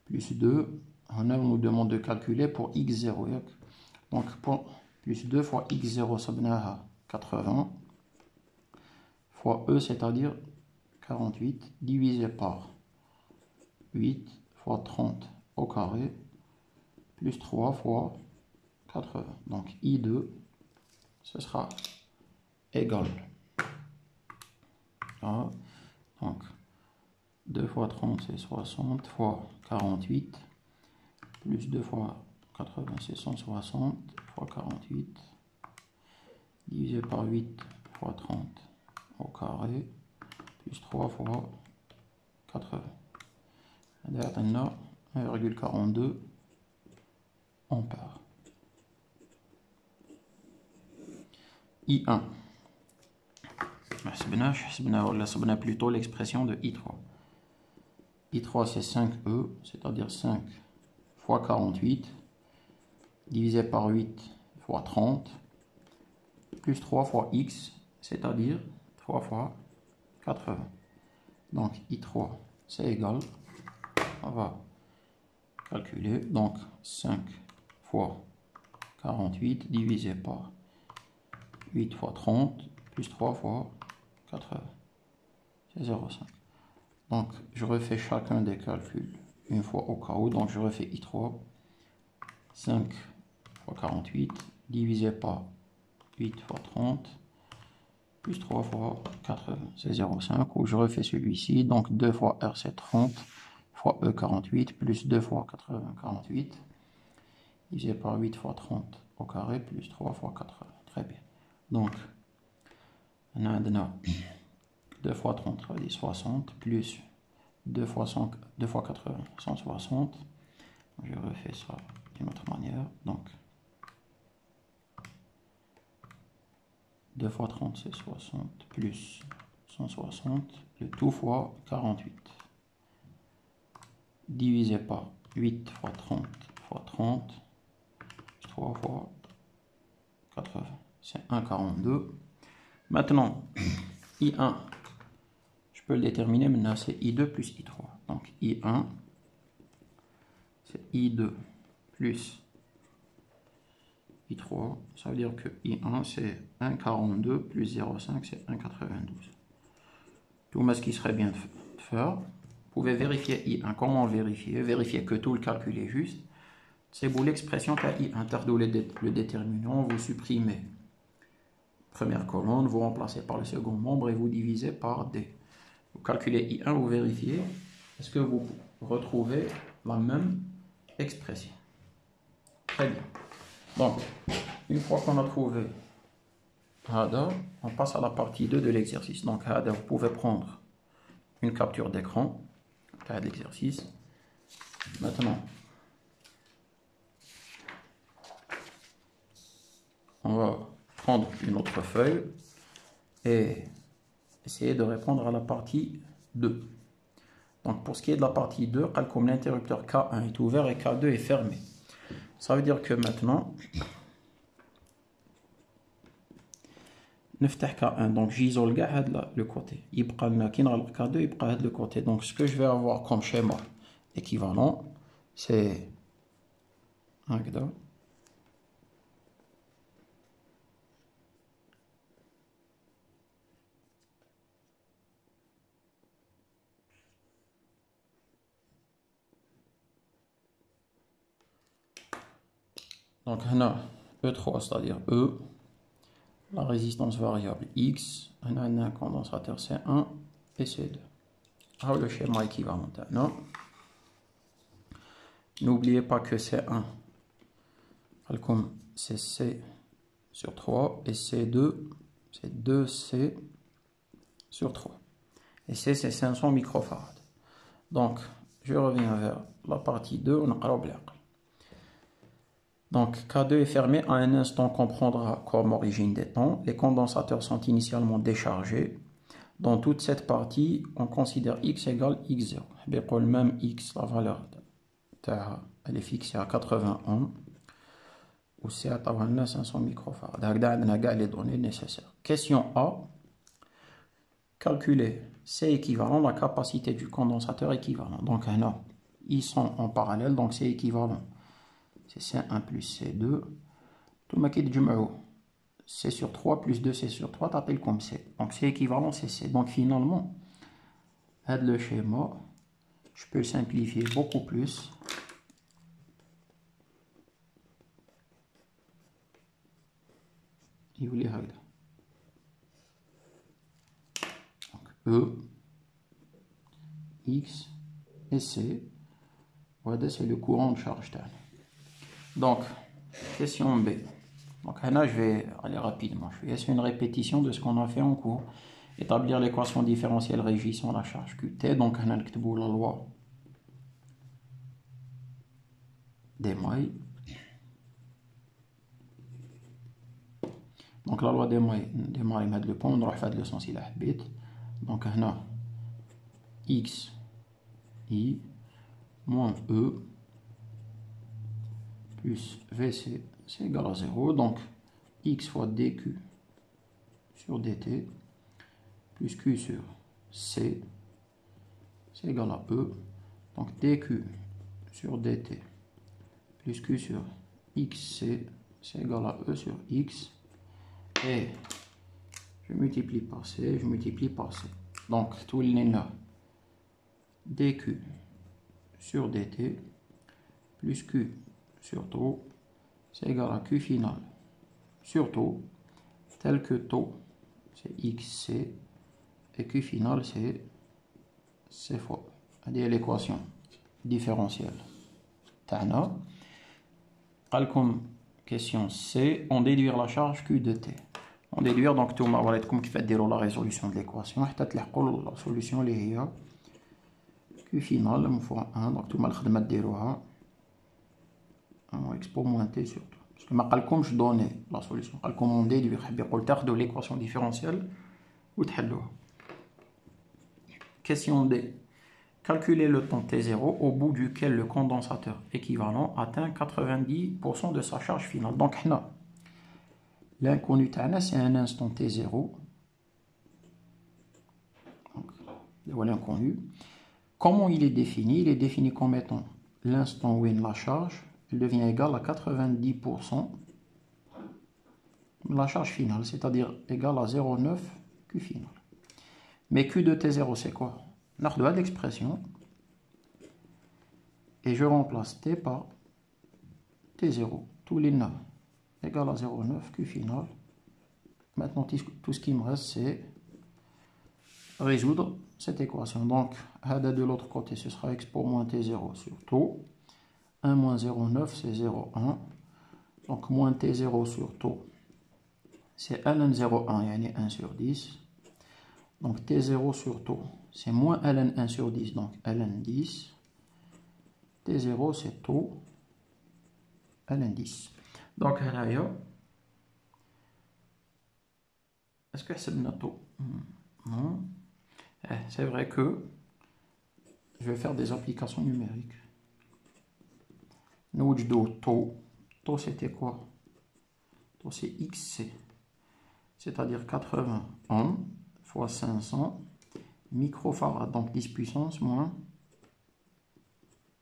plus 2. On nous demande de calculer pour x0. Donc pour plus 2 fois x0, ça donne à 80, fois E, c'est-à-dire 48, divisé par 8 fois 30 au carré, plus 3 fois 80. Donc I2, ce sera égal à, donc 2 fois 30 c'est 60 fois 48, plus 2 fois 80 c'est 160 fois 48, divisé par 8 fois 30 au carré, plus 3 fois 80. On a 1,42 ampères. I1. On a plutôt l'expression de I3. I3 c'est 5E, c'est-à-dire 5 fois 48, divisé par 8 fois 30, plus 3 fois x, c'est-à-dire 3 fois 80. Donc I3 c'est égal, on va calculer, donc 5 fois 48 divisé par 8 fois 30, plus 3 fois 80, c'est 0,5. Donc je refais chacun des calculs une fois au cas où, donc je refais I3, 5 fois 48 divisé par 8 fois 30, plus 3 fois 80, c'est 0,5, ou je refais celui-ci, donc 2 fois R c'est 30, fois E 48, plus 2 fois 80, 48, divisé par 8 fois 30 au carré, plus 3 fois 80, très bien. Donc, on a 2 fois 30, ça veut dire 60, plus 2 fois 80, 160, je refais ça d'une autre manière, donc 2 fois 30 c'est 60, plus 160, le tout fois 48, divisé par 8 fois 30 fois 30, 3 fois 80, c'est 1,42. Maintenant, I1, je peux le déterminer maintenant, c'est I2 plus I3. Donc I1, c'est I2 plus I3, ça veut dire que I1 c'est 1,42 plus 0,5 c'est 1,92. Tout ce qui serait bien de faire, vous pouvez vérifier I1. Comment vérifier? Vérifier que tout le calcul est juste. C'est vous l'expression qu'a I1, le déterminant, vous supprimez première colonne, vous remplacez par le second membre et vous divisez par D. Vous calculez I1, vous vérifiez, est-ce que vous retrouvez la même expression? Très bien. Donc, une fois qu'on a trouvé Hada, on passe à la partie 2 de l'exercice. Donc, Hada, vous pouvez prendre une capture d'écran de l'exercice. Maintenant, on va prendre une autre feuille et essayer de répondre à la partie 2. Donc, pour ce qui est de la partie 2, comme l'interrupteur K1 est ouvert et K2 est fermé. Ça veut dire que maintenant, نفتح K1, donc j'isole le côté. يبقى لنا كي نغلق K2 يبقى هذا le côté. Donc ce que je vais avoir comme schéma équivalent, c'est هكذا. Donc هنا E3, c'est-à-dire E, la résistance variable X, on a un condensateur C1 et C2. le schéma équivalent. N'oubliez pas que C1, comme c'est C sur 3 et C2, c'est 2C sur 3. Et C, c'est 500 microfarads. Donc, je reviens vers la partie 2, on a bien. Donc, K2 est fermé à un instant qu'on prendra comme origine des temps. Les condensateurs sont initialement déchargés. Dans toute cette partie, on considère x égale x0. Même x, la valeur, elle est fixée à 80 ohms. Ou c'est à 500 microfarads. Donc, on a les données nécessaires. Question A. Calculer C équivalent, la capacité du condensateur équivalent. Donc, ils sont en parallèle, donc c'est équivalent. C'est C1 plus C2. Tout le monde C sur 3 plus 2C sur 3, t'appelles comme C. Donc, c'est équivalent, c'est C. Donc, finalement, le schéma, je peux le simplifier beaucoup plus. Il voulait E, X et C. Voilà, c'est le courant de charge. Donc, question B. Donc là, je vais aller rapidement. Je vais essayer une répétition de ce qu'on a fait en cours. Établir l'équation différentielle régissant la charge QT. Donc, on a la loi des mailles. Donc, la loi des mailles, met le point, on va faire le sens il a bit. Donc, on a X, I, moins E, plus VC, c'est égal à 0. Donc, X fois DQ sur DT, plus Q sur C, c'est égal à E. Donc, DQ sur DT, plus Q sur XC, c'est égal à E sur X. Et je multiplie par C, je multiplie par C. Donc, tout le nez là, dQ sur dt, plus Q sur taux, c'est égal à Q final sur taux, tel que taux, c'est XC, et Q final, c'est C fois. C'est l'équation différentielle. Tana. Comme question C, on déduire la charge Q de T. On déduire donc tout le comme qui fait dire la résolution de l'équation. La solution est Q final fois 1. Donc tout le monde déroula. Expo moins T sur tout. Parce que comme je donne la solution, comme on déduire de l'équation différentielle ou question D. Calculer le temps T0 au bout duquel le condensateur équivalent atteint 90% de sa charge finale. Donc, l'inconnu, c'est un instant T0. Voilà l'inconnu. Comment il est défini? Il est défini comme étant l'instant où la charge elle devient égale à 90% de la charge finale, c'est-à-dire égale à 0,9 Q final. Mais Q de T0, c'est quoi? On a l'expression et je remplace T par T0. Tous les 9 égale à 0,9 Q final. Maintenant, tout ce qui me reste, c'est résoudre cette équation. Donc, de l'autre côté, ce sera expo moins T0 sur taux. 1 moins 0,9, c'est 0,1. Donc, moins T0 sur taux, c'est ln 0,1, yani 1 sur 10. Donc, T0 sur taux, c'est moins ln 1 sur 10, donc ln 10. T0, c'est taux, ln 10. Donc, est-ce que c'est le taux? Non. C'est vrai que je vais faire des applications numériques. Nous, taux. Taux, c'était quoi? Taux, c'est XC. C'est-à-dire 80 ohms fois 500 microfarads. Donc 10 puissance moins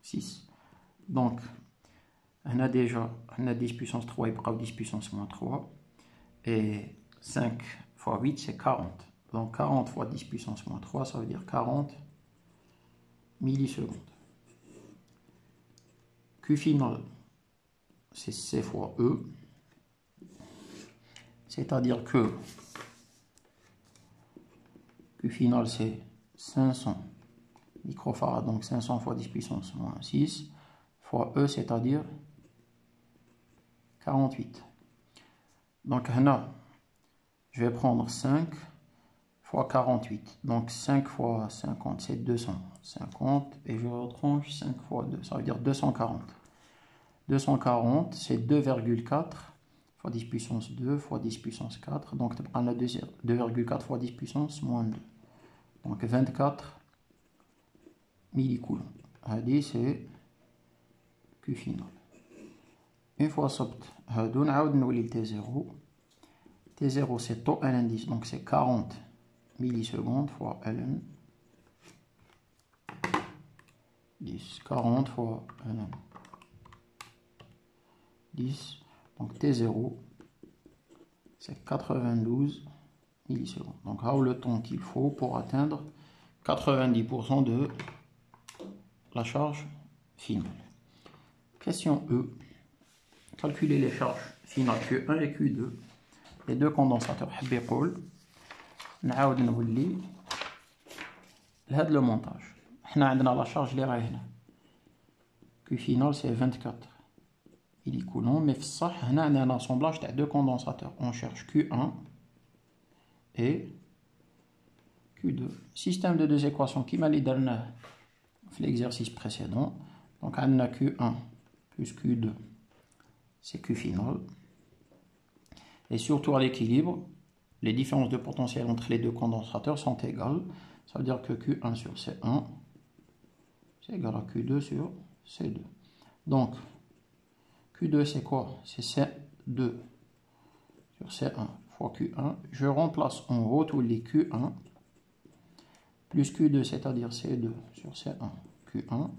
6. Donc, on a déjà 10 puissance 3 et 10 puissance moins 3. Et 5 fois 8, c'est 40. Donc 40 fois 10 puissance moins 3, ça veut dire 40 millisecondes. Q final, c'est C fois E. C'est-à-dire que Q final, c'est 500 microfarad, donc 500 fois 10 puissance moins 6, fois E, c'est-à-dire 48. Donc là, je vais prendre 5 fois 48. Donc 5 fois 50, c'est 250. Et je retranche 5 fois 2, ça veut dire 240. 240, c'est 2,4 fois 10 puissance 2 fois 10 puissance 4. Donc tu prends la 2,4 fois 10 puissance moins 2. Donc 24 millicoulombs. C'est Q final. Une fois صبت هادو نعاود نولي T0. T0 c'est taux à l'indice, donc c'est 40 millisecondes fois ln 10. 40 fois ln 10. Donc T0 c'est 92 millisecondes. Donc là le temps qu'il faut pour atteindre 90% de la charge finale. Question E. Calculer les charges finales Q1 et Q2. Les deux condensateurs. حب يقول نعاود نولي لهذا لو مونتاج. حنا عندنا لا شارج اللي راهي هنا. Q final c'est 24 millicoulomb, mais في الصح هنا عندنا assemblage تاع deux condensateurs. On cherche Q1 et Q2. Système de deux équations كيما اللي درناه في l'exercice précédent. Donc عندنا Q1 plus Q2 c'est Q final. Et surtout à l'équilibre, les différences de potentiel entre les deux condensateurs sont égales. Ça veut dire que Q1 sur C1 c'est égal à Q2 sur C2. Donc Q2 c'est quoi? C'est C2 sur C1 fois Q1. Je remplace en haut tous les Q1 plus Q2, c'est-à-dire C2 sur C1 Q1.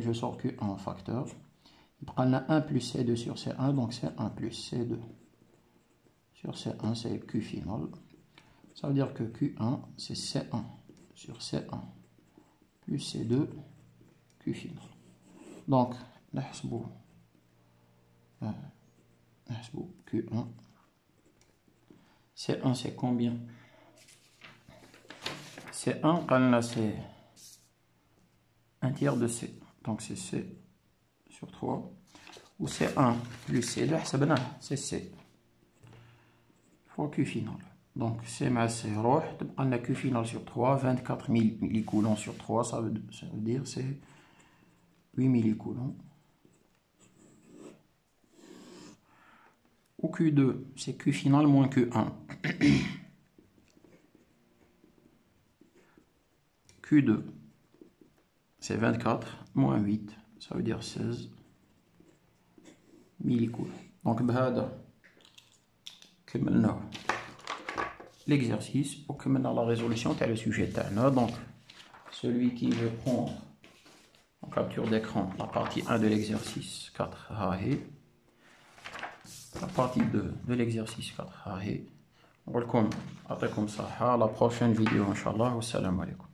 Je sors Q1 en facteur. Il prend 1 plus C2 sur C1, donc C1 plus C2 sur C1, c'est Q final. Ça veut dire que Q1, c'est C1 sur C1 plus C2, Q final. Donc, Q1. C1, c'est combien? C1, c'est un tiers de C. Donc, c'est C sur 3. Ou C1 plus C2, c'est C. Fois Q final. Donc, C ma C roh, on a Q final sur 3, 24 millicoulomb sur 3, ça veut dire c'est 8 millicoulomb. Ou Q2, c'est Q final moins Q1. Q2, c'est 24 moins 8, ça veut dire 16 millicoulomb. Donc, بهذا كملنا l'exercice ou كملنا la résolution تاع le sujet تاعنا. Donc, celui qui veut prendre en capture d'écran la partie 1 de l'exercice 4 هاهي, la partie 2 de l'exercice 4 هاهي. نقول لكم يعطيكم الصحة, la prochaine vidéo إن شاء الله, والسلام عليكم.